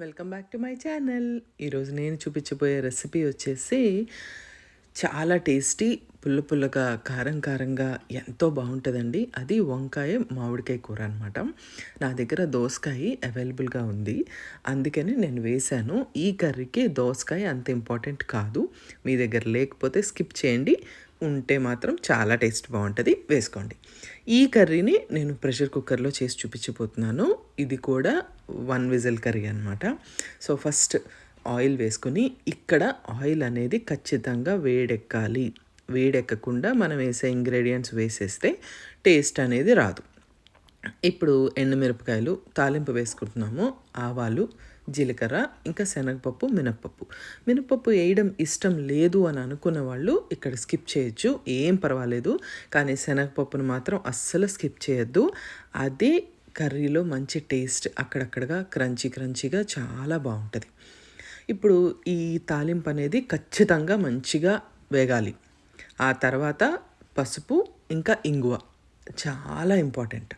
Welcome back to my channel. ఈరోజు నేను చూపించబోయే రెసిపీ వచ్చేసి చాలా టేస్టీ, పుల్ల పుల్లగా, కారం కారంగా ఎంతో బాగుంటుందండి. అది వంకాయ మామిడికాయ కూర అనమాట. నా దగ్గర దోసకాయ అవైలబుల్గా ఉంది, అందుకని నేను వేశాను. ఈ కర్రీకి దోసకాయ అంత ఇంపార్టెంట్ కాదు. మీ దగ్గర లేకపోతే స్కిప్ చేయండి, ఉంటే మాత్రం చాలా టేస్ట్ బాగుంటుంది, వేసుకోండి. ఈ కర్రీని నేను ప్రెషర్ కుక్కర్లో చేసి చూపించబోతున్నాను. ఇది కూడా 1 విజిల్ కర్రీ అనమాట. సో ఫస్ట్ ఆయిల్ వేసుకొని, ఇక్కడ ఆయిల్ అనేది ఖచ్చితంగా వేడెక్కాలి. వేడెక్కకుండా మనం వేసే ఇంగ్రీడియంట్స్ వేసేస్తే టేస్ట్ అనేది రాదు. ఇప్పుడు ఎండుమిరపకాయలు తాలింపు వేసుకుంటున్నాము. ఆవాలు, జీలకర్ర, ఇంకా శనగపప్పు, మినప్పప్పు వేయడం ఇష్టం లేదు అని అనుకున్న వాళ్ళు ఇక్కడ స్కిప్ చేయొచ్చు, ఏం పర్వాలేదు. కానీ శనగపప్పును మాత్రం అస్సలు స్కిప్ చేయొద్దు. అదే కర్రీలో మంచి టేస్ట్, అక్కడక్కడగా క్రంచీగా చాలా బాగుంటుంది. ఇప్పుడు ఈ తాలింపు అనేది ఖచ్చితంగా మంచిగా వేగాలి. ఆ తర్వాత పసుపు, ఇంకా ఇంగువ చాలా ఇంపార్టెంట్.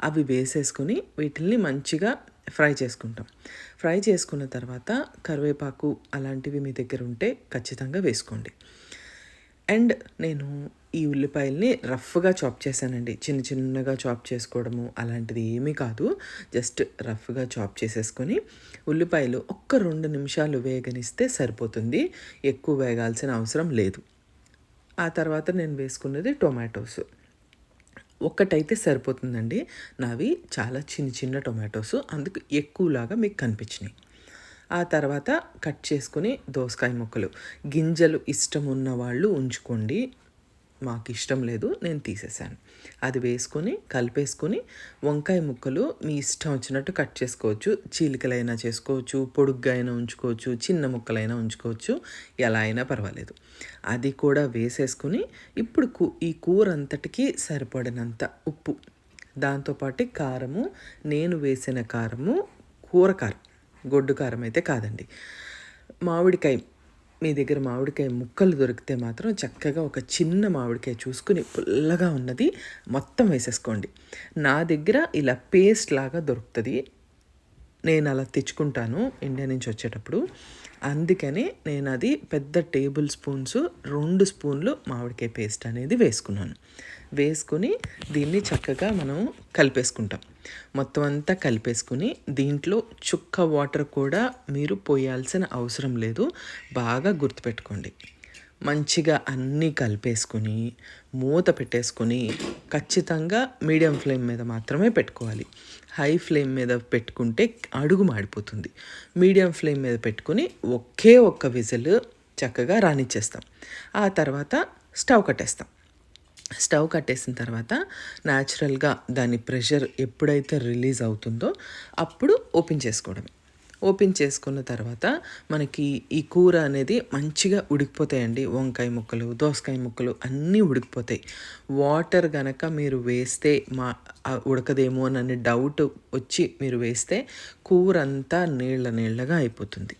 అవి వేసేసుకొని వీటిల్ని మంచిగా ఫ్రై చేసుకుంటాం. ఫ్రై చేసుకున్న తర్వాత కరివేపాకు అలాంటివి మీ దగ్గర ఉంటే ఖచ్చితంగా వేసుకోండి. అండ్ నేను ఈ ఉల్లిపాయల్ని రఫ్గా చాప్ చేశానండి. చిన్నగా చాప్ చేసుకోవడము అలాంటిది ఏమీ కాదు. జస్ట్ రఫ్గా చాప్ చేసేసుకొని ఉల్లిపాయలు ఒక్క 2 నిమిషాలు వేగనిస్తే సరిపోతుంది, ఎక్కువ వేగాల్సిన అవసరం లేదు. ఆ తర్వాత నేను వేసుకున్నది టొమాటోస్. ఒక్కటైతే సరిపోతుందండి. నావి చాలా చిన్న టొమాటోస్, అందుకు ఎక్కువలాగా మీకు కనిపించినాయి. ఆ తర్వాత కట్ చేసుకుని దోసకాయ ముక్కలు, గింజలు ఇష్టం ఉన్న వాళ్ళు ఉంచుకోండి, మాకు ఇష్టం లేదు, నేను తీసేసాను. అది వేసుకొని కలిపేసుకొని వంకాయ ముక్కలు మీ ఇష్టం వచ్చినట్టు కట్ చేసుకోవచ్చు. చీలికలైనా చేసుకోవచ్చు, పొడుగ్గా అయినా ఉంచుకోవచ్చు, చిన్న ముక్కలైనా ఉంచుకోవచ్చు, ఎలా అయినా పర్వాలేదు. అది కూడా వేసేసుకుని ఇప్పుడు ఈ కూర అంతటికి సరిపడినంత ఉప్పు, దాంతోపాటు కారము. నేను వేసిన కారము కూర కారం, గొడ్డు కారం అయితే కాదండి. మామిడికాయ, మీ దగ్గర మామిడికాయ ముక్కలు దొరికితే మాత్రం చక్కగా ఒక చిన్న మామిడికాయ చూసుకుని పుల్లగా ఉన్నది మొత్తం వేసేసుకోండి. నా దగ్గర ఇలా పేస్ట్ లాగా దొరుకుతుంది, నేను అలా తెచ్చుకుంటాను ఇండియా నుంచి వచ్చేటప్పుడు. అందుకని నేను అది పెద్ద టేబుల్ స్పూన్స్ 2 స్పూన్లు మామిడికాయ పేస్ట్ అనేది వేసుకున్నాను. వేసుకుని దీన్ని చక్కగా మనం కలిపేసుకుంటాం. మొత్తం అంతా కలిపేసుకుని దీంట్లో చుక్క వాటర్ కూడా మీరు పోయాల్సిన అవసరం లేదు, బాగా గుర్తుపెట్టుకోండి. మంచిగా అన్నీ కలిపేసుకుని మూత పెట్టేసుకొని ఖచ్చితంగా మీడియం ఫ్లేమ్ మీద మాత్రమే పెట్టుకోవాలి. హై ఫ్లేమ్ మీద పెట్టుకుంటే అడుగు మాడిపోతుంది. మీడియం ఫ్లేమ్ మీద పెట్టుకుని ఒక్క విజిల్ చక్కగా రానిచ్చేస్తాం. ఆ తర్వాత స్టవ్ కట్టేసిన తర్వాత న్యాచురల్గా దాని ప్రెషర్ ఎప్పుడైతే రిలీజ్ అవుతుందో అప్పుడు ఓపెన్ చేసుకున్న తర్వాత మనకి ఈ కూర అనేది మంచిగా ఉడికిపోతాయండి. వంకాయ ముక్కలు, దోసకాయ ముక్కలు అన్నీ ఉడికిపోతాయి. వాటర్ గనక మీరు వేస్తే ఉడకదేమో అని డౌట్ వచ్చి మీరు వేస్తే కూర అంతా నీళ్ళగా అయిపోతుంది.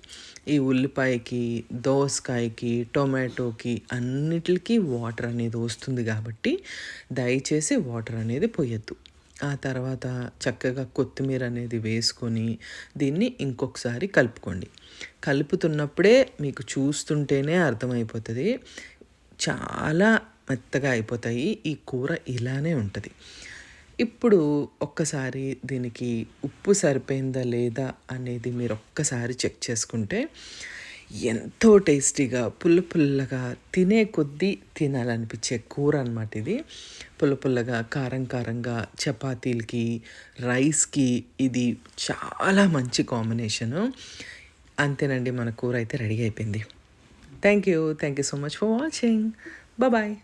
ఈ ఉల్లిపాయకి, దోసకాయకి, టొమాటోకి అన్నిటికీ వాటర్ అనేది వస్తుంది కాబట్టి దయచేసి వాటర్ అనేది పోయొద్దు. ఆ తర్వాత చక్కగా కొత్తిమీర అనేది వేసుకొని దీన్ని ఇంకొకసారి కలుపుకోండి. కలుపుతున్నప్పుడే మీకు చూస్తుంటేనే అర్థమైపోతుంది, చాలా మెత్తగా అయిపోతాయి. ఈ కూర ఇలానే ఉంటుంది. ఇప్పుడు ఒక్కసారి దీనికి ఉప్పు సరిపోయిందా లేదా అనేది మీరు ఒక్కసారి చెక్ చేసుకుంటే ఎంతో టేస్టీగా, పుల్లగా, తినే కొద్దీ తినాలనిపించే కూర అనమాట ఇది. పుల్లగా, కారంగా చపాతీలకి, రైస్కి ఇది చాలా మంచి కాంబినేషను. అంతేనండి, మన కూర అయితే రెడీ అయిపోయింది. Thank you so much for watching. Bye.